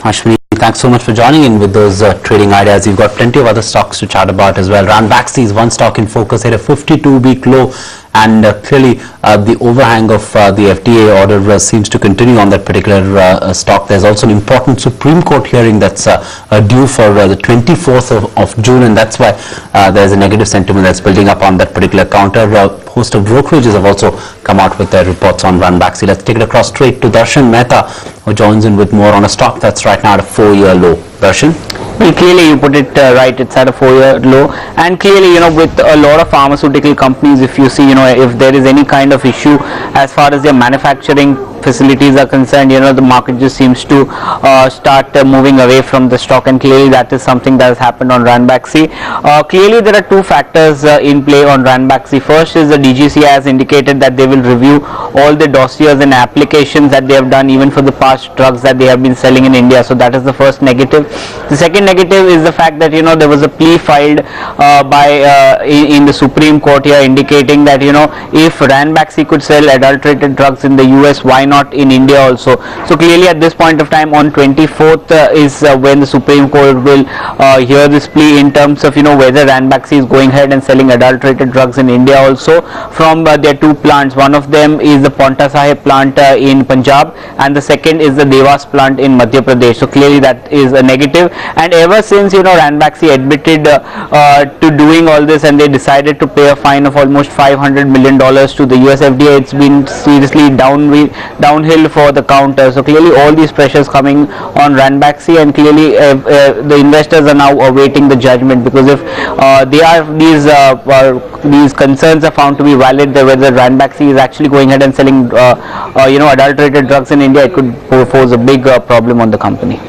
Ashwini, thanks so much for joining in with those trading ideas. You've got plenty of other stocks to chat about as well. Ranbaxy is one stock in focus, hit a 52-week low, and clearly the overhang of the FDA order seems to continue on that particular stock. There's also an important Supreme Court hearing that's due for the 24th of June, and that's why there's a negative sentiment that's building up on that particular counter. A host of brokerages have also come out with their reports on Ranbaxy. Let's take it across straight to Darshan Mehta, who joins in with more on a stock that's right now at a 4-year low. Darshan? Well, clearly you put it right, it's at a 4-year low, and clearly, with a lot of pharmaceutical companies, if you see, if there is any kind of issue as far as their manufacturing facilities are concerned, the market just seems to start moving away from the stock, and clearly that is something that has happened on Ranbaxy. Clearly there are two factors in play on Ranbaxy. First is the DGCA has indicated that they will review all the dossiers and applications that they have done even for the past drugs that they have been selling in India. So that is the first negative. The second negative is the fact that there was a plea filed in the Supreme Court here indicating that if Ranbaxy could sell adulterated drugs in the US, why not in India also? So clearly at this point of time on 24th is when the Supreme Court will hear this plea in terms of whether Ranbaxy is going ahead and selling adulterated drugs in India also from their two plants. One of them is the Paonta Sahib plant in Punjab, and the second is the Devas plant in Madhya Pradesh. So clearly that is a negative, and ever since Ranbaxy admitted to doing all this and they decided to pay a fine of almost $500 million to the US FDA, it's been seriously downhill for the counter. So clearly all these pressures coming on Ranbaxy, and clearly the investors are now awaiting the judgment, because if these concerns are found to be valid, whether Ranbaxy is actually going ahead and selling adulterated drugs in India, it could pose a big problem on the company.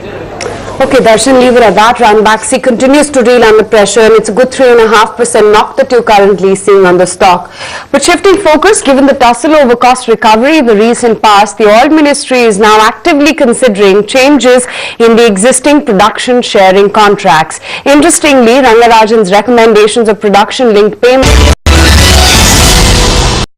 Okay, Darshan, leave it at that. Ranbaxy continues to reel under pressure, and it's a good 3.5% knock that you're currently seeing on the stock. But shifting focus, given the tussle over cost recovery in the recent past, the Oil Ministry is now actively considering changes in the existing production sharing contracts. Interestingly, Rangarajan's recommendations of production-linked payments